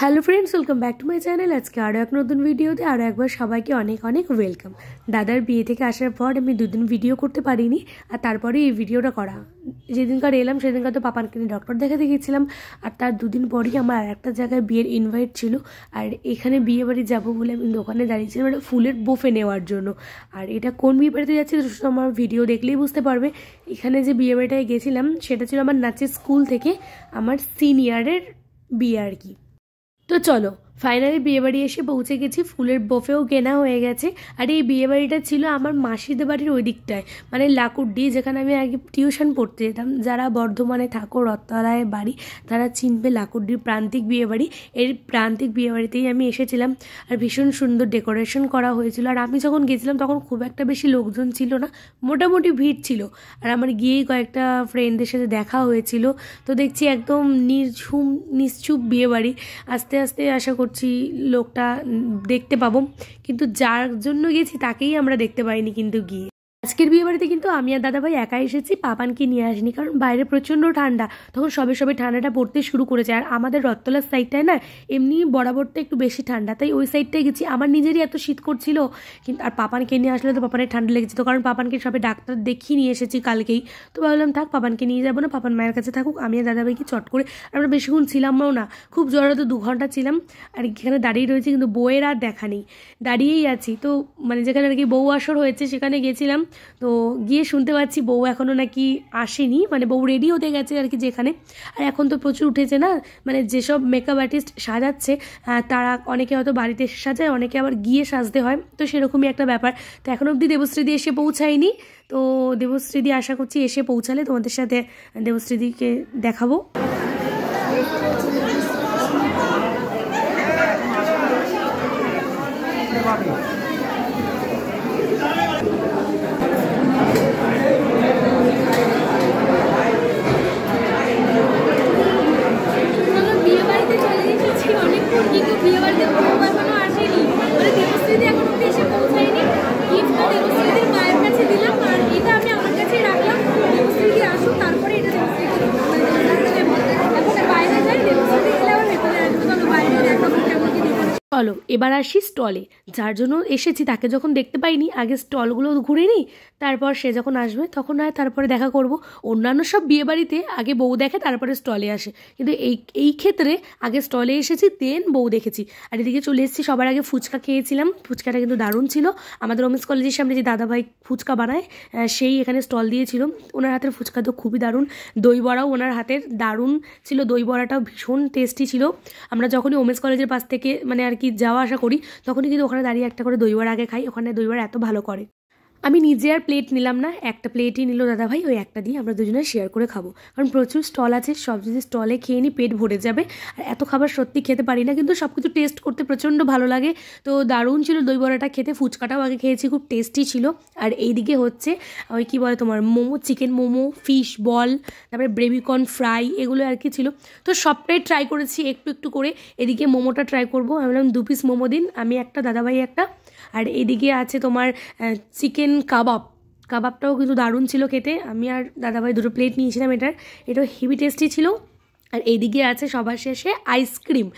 Hello friends, welcome back to my channel. আজকে আরও এক নতুন ভিডিওতে আরও একবার সবাইকে অনেক অনেক ওয়েলকাম। দাদার বিয়ে থেকে আসার পর আমি দুদিন ভিডিও করতে পারিনি, আর তারপরে এই ভিডিওটা করা। যেদিনকার এলাম সেদিনকার তো পাপানকে নিয়ে ডক্টর দেখাতে গেছিলাম, আর তার দুদিন পরই আমার আর একটা জায়গায় বিয়ের ইনভাইট ছিল। আর এখানে বিয়ে বাড়ি যাবো বলে আমি দোকানে দাঁড়িয়েছিলাম একটা ফুলের বোফে নেওয়ার জন্য। আর এটা কোন বিয়ে বাড়িতে যাচ্ছি তো আমার ভিডিও দেখলেই বুঝতে পারবে। এখানে যে বিয়ে বাড়িটায় গেছিলাম সেটা ছিল আমার নাচের স্কুল থেকে আমার সিনিয়রের বিয়ে আর কি। তো চলো ফাইনালি বিয়েবাড়ি এসে পৌঁছে গেছি, ফুলের বোফেও কেনা হয়ে গেছে। আর এই বিয়েবাড়িটা ছিল আমার মাসিদের বাড়ির ওই দিকটায়, মানে লাকুড্ডি, যেখানে আমি আগে টিউশন পড়তে যেতাম। যারা বর্ধমানে থাকো, রত্তলায় বাড়ি, তারা চিনবে লাকুড্ডির প্রান্তিক বিয়েবাড়ি। এর প্রান্তিক বিয়েবাড়িতেই আমি এসেছিলাম। আর ভীষণ সুন্দর ডেকোরেশন করা হয়েছিল। আর আমি যখন গেছিলাম তখন খুব একটা বেশি লোকজন ছিল না, মোটামুটি ভিড় ছিল। আর আমার গিয়েই কয়েকটা ফ্রেন্ডদের সাথে দেখা হয়েছিল। তো দেখছি একদম নিশ্চুপ বিয়েবাড়ি। আস্তে আস্তে আশা করছি লোকটা দেখতে পাবো, কিন্তু যার জন্য গেছি তাকেই আমরা দেখতে পাইনি কিন্তু গিয়ে। আজকের বিয়ে বাড়িতে কিন্তু আমি আর দাদাভাই একা এসেছি, পাপানকে নিয়ে আসিনি, কারণ বাইরে প্রচণ্ড ঠান্ডা। তখন সবে সবে ঠান্ডাটা পড়তে শুরু করেছে। আর আমাদের রত্তলার সাইডটায় না এমনি বরাবরটা একটু বেশি ঠান্ডা, তাই ওই সাইডটায় গেছি। আমার নিজেরই এত শীত করছিল, কিন্তু আর পাপানকে নিয়ে আসলে তো পাপানের ঠান্ডা লেগেছে। তো কারণ পাপানকে সবে ডাক্তার দেখিয়ে নিয়ে এসেছি কালকেই, তো ভাবলাম থাক পাপানকে নিয়ে যাবো না, পাপান মায়ের কাছে থাকুক, আমি আর দাদাভাইকে চট করে। আমরা বেশিক্ষণ ছিলামও না, খুব জোরে তো 2 ঘন্টা ছিলাম। আর এখানে দাঁড়িয়ে রয়েছি, কিন্তু বউয়ের আর দেখা নেই, দাঁড়িয়েই আছি। তো মানে যেখানে আর কি বউ আসর হয়েছে সেখানে গেছিলাম। তো গিয়ে শুনতে পাচ্ছি বউ এখনও নাকি আসেনি, মানে বউ রেডি হতে গেছে আর কি যেখানে। আর এখন তো প্রচুর উঠেছে না, মানে যেসব মেকআপ আর্টিস্ট সাজাচ্ছে তারা অনেকে হয়তো বাড়িতে এসে সাজায়, অনেকে আবার গিয়ে সাজতে হয়, তো সেরকমই একটা ব্যাপার। তো এখন অবধি দেবশ্রীদি এসে পৌঁছায়নি। তো দেবশ্রীদি আশা করছি এসে পৌঁছালে তোমাদের সাথে দেবশ্রীদিকে দেখাবো। চলো এবার আসি স্টলে। যার জন্য এসেছি তাকে যখন দেখতে পাইনি, আগে স্টলগুলো ঘুরে নিই, তারপর সে যখন আসবে তখন হয় তারপরে দেখা করব। অন্যান্য সব বিয়েবাড়িতে আগে বউ দেখে তারপরে স্টলে আসে, কিন্তু এই ক্ষেত্রে আগে স্টলে এসেছি দেন বউ দেখেছি। আর এদিকে চলে এসেছি, সবার আগে ফুচকা খেয়েছিলাম, ফুচকাটা কিন্তু দারুণ ছিল। আমাদের ওমেন্স কলেজের সামনে যে দাদাভাই ফুচকা বানায় সেই এখানে স্টল দিয়েছিল, ওনার হাতের ফুচকা তো খুবই দারুণ। দই বড়াও ওনার হাতের দারুণ ছিল, দই বড়াটাও ভীষণ টেস্টি ছিল। আমরা যখনই ওমেন্স কলেজের পাশ থেকে মানে আর কি যাওয়া আসা করি তখনই কিন্তু ওখানে দাঁড়িয়ে একটা করে দই বড়া আগে খাই, ওখানে দই বড়া এত ভালো করে। আমি নিজে আর প্লেট নিলাম না, একটা প্লেটই নিল দাদাভাই, ওই একটা দিয়ে আমরা দুজনে শেয়ার করে খাবো, কারণ প্রচুর স্টল আছে, সব যদি স্টলে খেয়ে নিই পেট ভরে যাবে। আর এত খাবার সত্যি খেতে পারি না, কিন্তু সব কিছু টেস্ট করতে প্রচণ্ড ভালো লাগে। তো দারুণ ছিল দই বড়াটা খেতে, ফুচকাটাও আগে খেয়েছি, খুব টেস্টি ছিল। আর এইদিকে হচ্ছে ওই কী বলে তোমার momo, chicken momo, fish ball, তারপরে বেবিকর্ন ফ্রাই, এগুলো আর কি ছিল। তো সবটাই ট্রাই করেছি একটু একটু করে। এদিকে মোমোটা ট্রাই করবো, আমি বললাম 2 পিস মোমো দিন, আমি একটা, দাদাভাই একটা। আর এদিকে আছে তোমার চিকেন কাবাবটাও কিন্তু দারুণ ছিল খেতে। আমি আর দাদাভাই 2টো প্লেট নিয়েছিলাম এটাও হেভি টেস্টি ছিল। আর এইদিকে আছে সবার শেষে আইসক্রিম,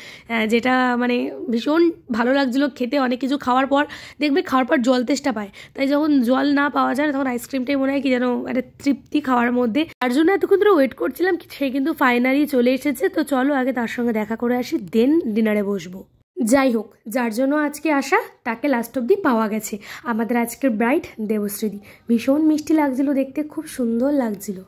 যেটা মানে ভীষণ ভালো লাগছিলো খেতে। অনেক কিছু খাওয়ার পর দেখবে খাওয়ার পর জল তেষ্টা পায়, তাই যখন জল না পাওয়া যায় তখন আইসক্রিমটাই মনে হয় কি যেন একটা তৃপ্তি খাওয়ার মধ্যে। তার জন্য এতক্ষণ ধরে ওয়েট করছিলাম, সে কিন্তু ফাইনালি চলে এসেছে। তো চলো আগে তার সঙ্গে দেখা করে আসি, দেন ডিনারে বসবো। যাই হোক, যার জন্য আজকে আসা তাকে লাস্ট অবধি পাওয়া গেছে। আমাদের আজকের ব্রাইড দেবশ্রীদি, ভীষণ মিষ্টি লাগছিল দেখতে, খুব সুন্দর লাগছিল।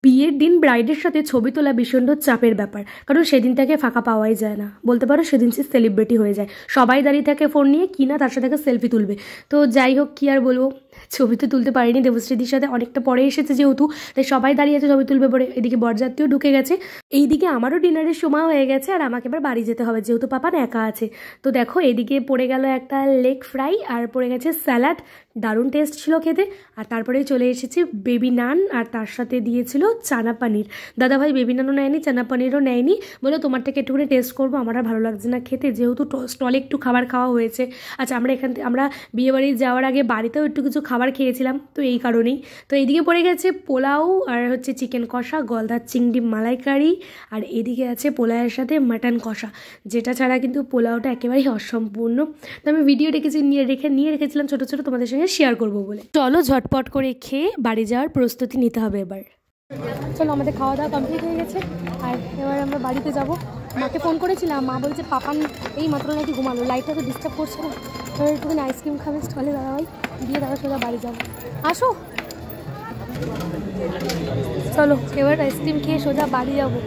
বিয়ের দিন ব্রাইডের সাথে ছবি তোলা ভীষণ চাপের ব্যাপার, কারণ সেদিন তাকে ফাঁকা পাওয়াই যায় না, বলতে পারো সেদিন সে সেলিব্রিটি হয়ে যায়। সবাই দাঁড়িয়ে থাকে ফোন নিয়ে, কি না তার সাথে সেলফি তুলবে। তো যাই হোক, কি আর বলবো, ছবি তো তুলতে পারিনি, দেবশ্রীদির সাথে অনেকটা পরে এসেছে যেহেতু, তাই সবাই দাঁড়িয়ে আছে ছবি তুলবে পরে। এদিকে বরযাত্রীও ঢুকে গেছে, এইদিকে আমারও ডিনারের সময় হয়ে গেছে আর আমাকে এবার বাড়ি যেতে হবে যেহেতু পাপান একা আছে। তো দেখো এদিকে পড়ে গেল একটা লেগ ফ্রাই আর পড়ে গেছে স্যালাড, দারুণ টেস্ট ছিল খেতে। আর তারপরে চলে এসেছি বেবি নান আর তার সাথে দিয়েছিল চানা পানির। দাদাভাই বেবি নানও নেয়নি, চানা পানিরও নেয়নি, বলে তোমার থেকে একটুখানি টেস্ট করবো, আমার আর ভালো লাগছে না খেতে, যেহেতু স্টলে একটু খাবার খাওয়া হয়েছে। আচ্ছা আমরা এখান থেকে আমরা বিয়েবাড়ি যাওয়ার আগে বাড়িতেও একটু কিছু খাবার খেয়েছিলাম, তো এই কারণেই। তো এইদিকে পড়ে গেছে পোলাও আর হচ্ছে চিকেন কষা, গলদার চিংড়ি মালাইকারি, আর এদিকে আছে পোলাওয়ের সাথে মাটন কষা, যেটা ছাড়া কিন্তু পোলাওটা একেবারেই অসম্পূর্ণ। তো আমি ভিডিও নিয়ে রেখেছিলাম ছোটো ছোটো তোমাদের সঙ্গে শেয়ার করবো বলে। চলো ঝটপট করে খেয়ে বাড়ি যাওয়ার প্রস্তুতি নিতে হবে এবার। চলো আমাদের খাওয়া দাওয়া কমপ্লিট হয়ে গেছে আর এবার আমরা বাড়িতে যাব। মাকে ফোন করেছিলাম, মা বলছে পাপান এই মাত্র নাকি ঘুমালো, লাইটটা তো ডিস্টার্ব করছে না, এবার একটুখানি আইসক্রিম খাবে স্টলে দাদাভাই, দিয়ে দাদা সোজা বাড়ি যাবো। আসো চলো এবার আইসক্রিম খেয়ে সোজা বাড়ি যাবো,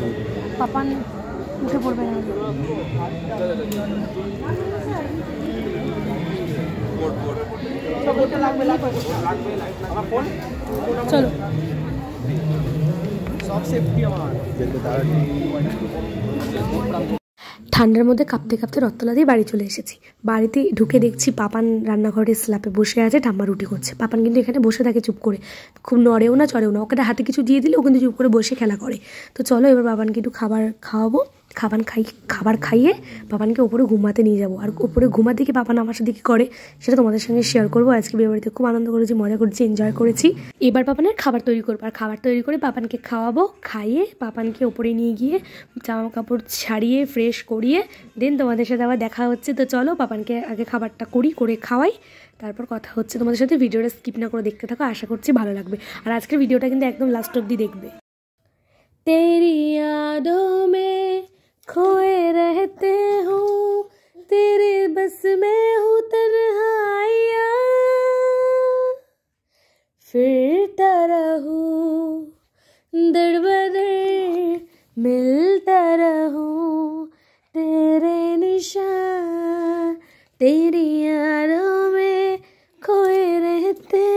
পাপান উঠে পড়বে না। চলো ঠান্ডার মধ্যে কাঁপতে কাঁপতে রত্তলা দিয়ে বাড়ি চলে এসেছি। বাড়িতে ঢুকে দেখছি পাপান রান্নাঘরের স্ল্যাপে বসে আছে, ঠাম্মা রুটি করছে। পাপান কিন্তু এখানে বসে থাকে চুপ করে, খুব নড়েও না চড়েও না, ওকে হাতে কিছু দিয়ে দিলে ও কিন্তু চুপ করে বসে খেলা করে। তো চলো এবার বাবানকে একটু খাওয়াবো, খাবার খাইয়ে বাবানকে ওপরে ঘুমাতে নিয়ে যাবো। আর ওপরে ঘুমাতে গিয়ে পাপান আমার সাথে কী করে সেটা তোমাদের সঙ্গে শেয়ার করবো। আজকে বিয়েবাড়িতে খুব আনন্দ করেছি, মজা করেছি, এনজয় করেছি। এবার পাপানের খাবার তৈরি করবো, আর খাবার তৈরি করে পাপানকে খাওয়াবো, খাইয়ে পাপানকে ওপরে নিয়ে গিয়ে জামা কাপড় ছাড়িয়ে ফ্রেশ করিয়ে দেন তোমাদের সাথে আবার দেখা হচ্ছে। তো চলো পাপানকে আগে খাবারটা করে খাওয়াই, তারপর কথা হচ্ছে তোমাদের সাথে। ভিডিওটা স্কিপ না করে দেখতে থাকো, আশা করছি ভালো লাগবে। আর আজকের ভিডিওটা কিন্তু একদম লাস্ট অব্দি দেখবে। তেরি यादों में खोए रहते हूँ, तेरे बस में हूँ तन्हाइयाँ, फिरता रहूँ दर बदर मिलता रहूँ, तेरे निशान तेरी यादों में खोए रहते